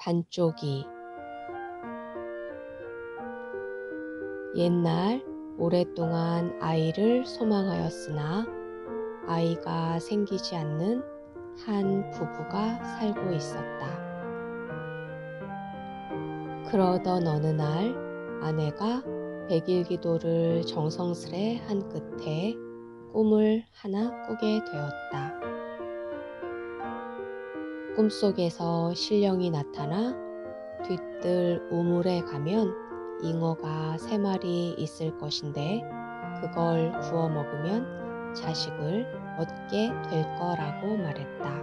반쪽이. 옛날 오랫동안 아이를 소망하였으나 아이가 생기지 않는 한 부부가 살고 있었다. 그러던 어느 날 아내가 백일 기도를 정성스레 한 끝에 꿈을 하나 꾸게 되었다. 꿈속에서 신령이 나타나 뒤뜰 우물에 가면 잉어가 3마리 있을 것인데 그걸 구워 먹으면 자식을 얻게 될 거라고 말했다.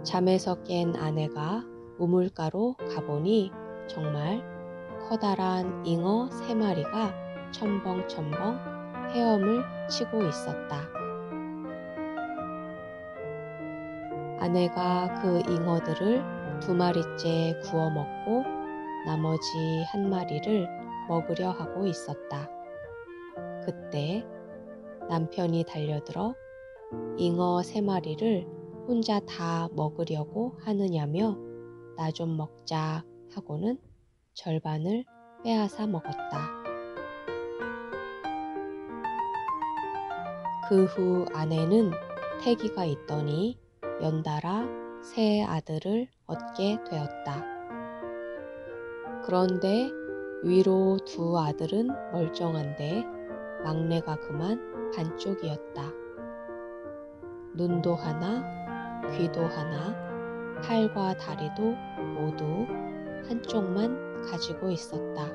잠에서 깬 아내가 우물가로 가보니 정말 커다란 잉어 3마리가 첨벙첨벙 헤엄을 치고 있었다. 아내가 그 잉어들을 2마리째 구워 먹고 나머지 1마리를 먹으려 하고 있었다. 그때 남편이 달려들어 잉어 3마리를 혼자 다 먹으려고 하느냐며 나 좀 먹자 하고는 절반을 빼앗아 먹었다. 그 후 아내는 태기가 있더니 연달아 3 아들을 얻게 되었다. 그런데 위로 2 아들은 멀쩡한데 막내가 그만 반쪽이었다. 눈도 하나, 귀도 하나, 팔과 다리도 모두 한쪽만 가지고 있었다.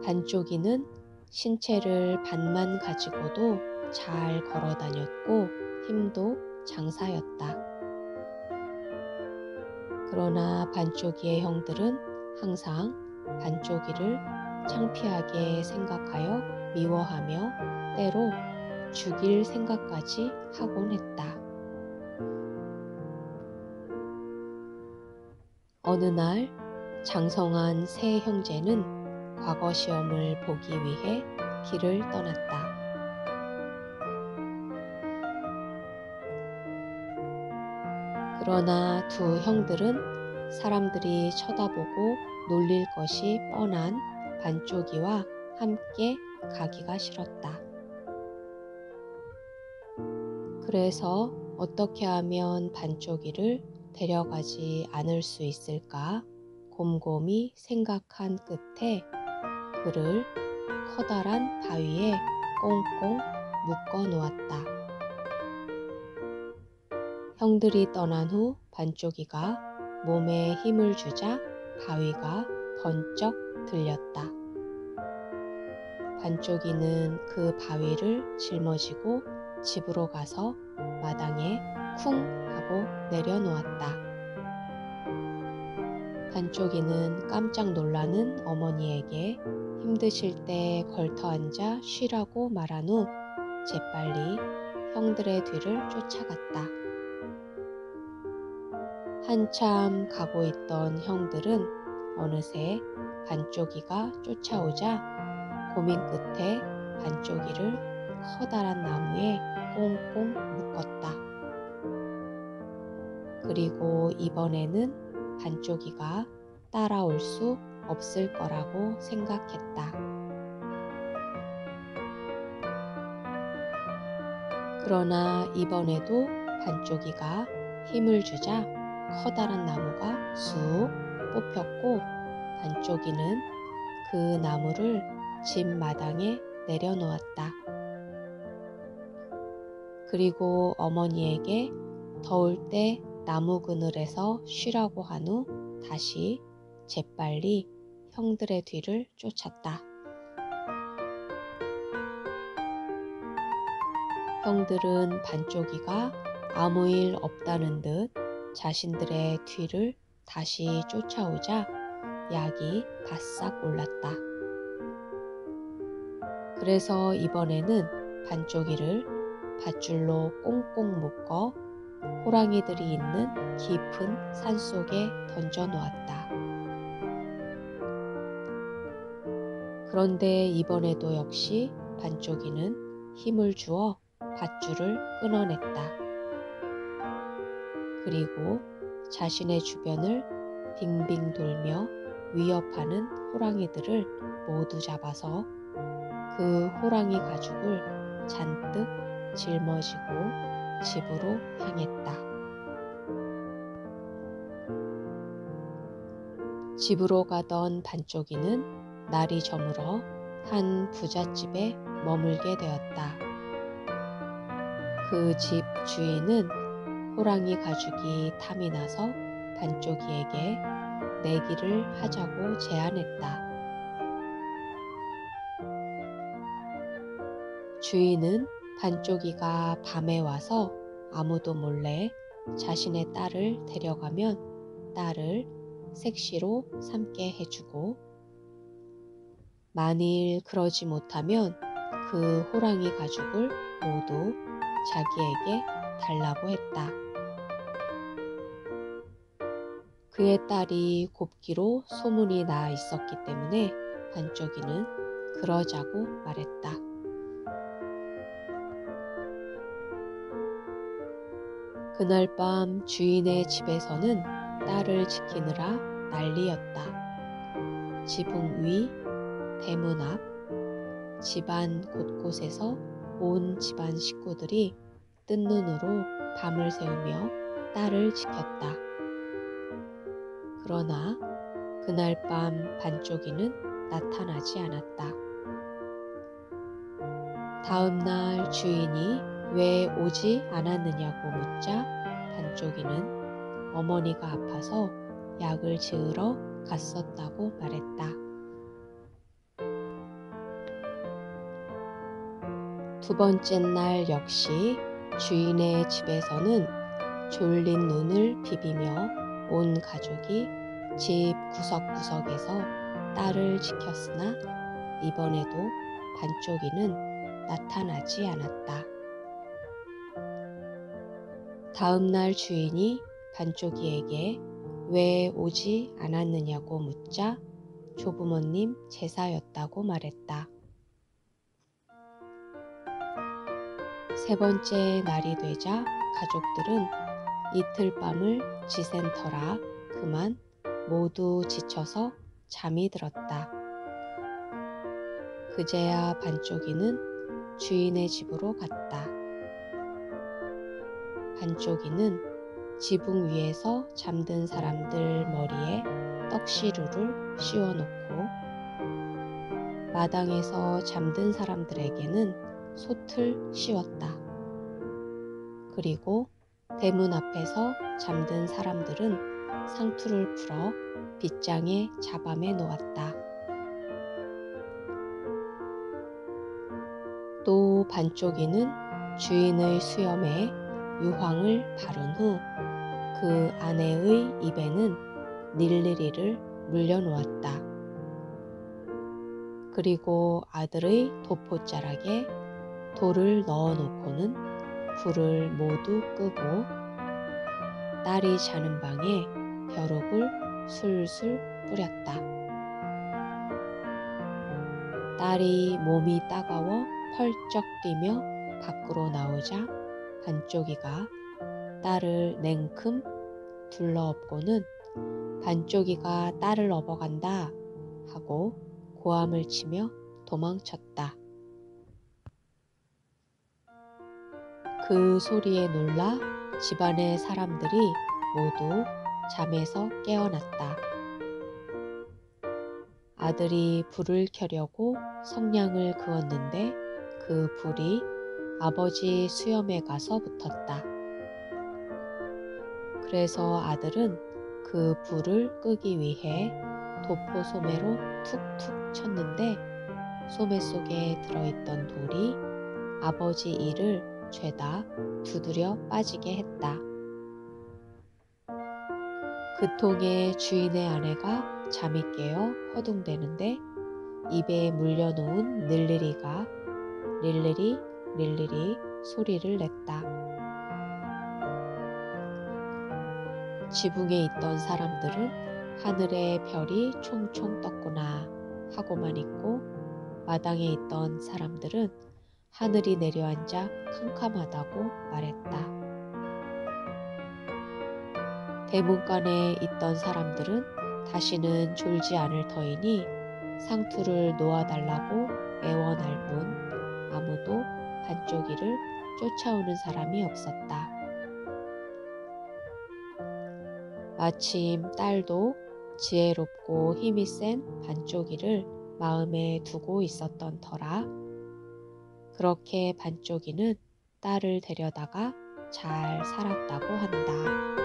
반쪽이는 신체를 반만 가지고도 잘 걸어 다녔고 힘도 장사였다. 그러나 반쪽이의 형들은 항상 반쪽이를 창피하게 생각하여 미워하며 때로 죽일 생각까지 하곤 했다. 어느 날 장성한 세 형제는 과거 시험을 보기 위해 길을 떠났다. 그러나 2 형들은 사람들이 쳐다보고 놀릴 것이 뻔한 반쪽이와 함께 가기가 싫었다. 그래서 어떻게 하면 반쪽이를 데려가지 않을 수 있을까 곰곰이 생각한 끝에 그를 커다란 바위에 꽁꽁 묶어 놓았다. 형들이 떠난 후 반쪽이가 몸에 힘을 주자 바위가 번쩍 들렸다. 반쪽이는 그 바위를 짊어지고 집으로 가서 마당에 쿵 하고 내려놓았다. 반쪽이는 깜짝 놀라는 어머니에게 힘드실 때 걸터 앉아 쉬라고 말한 후 재빨리 형들의 뒤를 쫓아갔다. 한참 가고 있던 형들은 어느새 반쪽이가 쫓아오자 고민 끝에 반쪽이를 커다란 나무에 꽁꽁 묶었다. 그리고 이번에는 반쪽이가 따라올 수 없을 거라고 생각했다. 그러나 이번에도 반쪽이가 힘을 주자 커다란 나무가 쑥 뽑혔고 반쪽이는 그 나무를 집 마당에 내려놓았다. 그리고 어머니에게 더울 때 나무 그늘에서 쉬라고 한 후 다시 재빨리 형들의 뒤를 쫓았다. 형들은 반쪽이가 아무 일 없다는 듯 자신들의 뒤를 다시 쫓아오자 약이 바싹 올랐다. 그래서 이번에는 반쪽이를 밧줄로 꽁꽁 묶어 호랑이들이 있는 깊은 산속에 던져 놓았다. 그런데 이번에도 역시 반쪽이는 힘을 주어 밧줄을 끊어냈다. 그리고 자신의 주변을 빙빙 돌며 위협하는 호랑이들을 모두 잡아서 그 호랑이 가죽을 잔뜩 짊어지고 집으로 향했다. 집으로 가던 반쪽이는 날이 저물어 한 부잣집에 머물게 되었다. 그 집 주인은 호랑이 가죽이 탐이 나서 반쪽이에게 내기를 하자고 제안했다. 주인은 반쪽이가 밤에 와서 아무도 몰래 자신의 딸을 데려가면 딸을 색시로 삼게 해주고, 만일 그러지 못하면 그 호랑이 가죽을 모두 자기에게 달라고 했다. 그의 딸이 곱기로 소문이 나 있었기 때문에 반쪽이는 그러자고 말했다. 그날 밤 주인의 집에서는 딸을 지키느라 난리였다. 지붕 위, 대문 앞, 집안 곳곳에서 온 집안 식구들이 뜬 눈으로 밤을 새우며 딸을 지켰다. 그러나 그날 밤 반쪽이는 나타나지 않았다. 다음 날 주인이 왜 오지 않았느냐고 묻자 반쪽이는 어머니가 아파서 약을 지으러 갔었다고 말했다. 두 번째 날 역시 주인의 집에서는 졸린 눈을 비비며 온 가족이 집 구석구석에서 딸을 지켰으나 이번에도 반쪽이는 나타나지 않았다. 다음 날 주인이 반쪽이에게 왜 오지 않았느냐고 묻자 조부모님 제사였다고 말했다. 세 번째 날이 되자 가족들은 이틀 밤을 지샌 터라 그만 모두 지쳐서 잠이 들었다. 그제야 반쪽이는 주인의 집으로 갔다. 반쪽이는 지붕 위에서 잠든 사람들 머리에 떡시루를 씌워놓고 마당에서 잠든 사람들에게는 솥을 씌웠다. 그리고 대문 앞에서 잠든 사람들은 상투를 풀어 빗장에 잡아매 놓았다. 또 반쪽이는 주인의 수염에 유황을 바른 후 그 아내의 입에는 닐리리를 물려놓았다. 그리고 아들의 도포자락에 돌을 넣어놓고는 불을 모두 끄고 딸이 자는 방에 벼룩을 술술 뿌렸다. 딸이 몸이 따가워 펄쩍 뛰며 밖으로 나오자 반쪽이가 딸을 냉큼 둘러엎고는 반쪽이가 딸을 업어간다 하고 고함을 치며 도망쳤다. 그 소리에 놀라 집안의 사람들이 모두 잠에서 깨어났다. 아들이 불을 켜려고 성냥을 그었는데 그 불이 아버지 수염에 가서 붙었다. 그래서 아들은 그 불을 끄기 위해 도포 소매로 툭툭 쳤는데 소매 속에 들어있던 돌이 아버지 이를 죄다 두드려 빠지게 했다. 그 통에 주인의 아내가 잠이 깨어 허둥대는데 입에 물려놓은 닐리리가 릴리리 릴리리 소리를 냈다. 지붕에 있던 사람들은 하늘에 별이 총총 떴구나 하고만 있고 마당에 있던 사람들은 하늘이 내려앉아 캄캄하다고 말했다. 대문간에 있던 사람들은 다시는 졸지 않을 터이니 상투를 놓아달라고 애원할 뿐 아무도 반쪽이를 쫓아오는 사람이 없었다. 마침 딸도 지혜롭고 힘이 센 반쪽이를 마음에 두고 있었던 터라 그렇게 반쪽이는 딸을 데려다가 잘 살았다고 한다.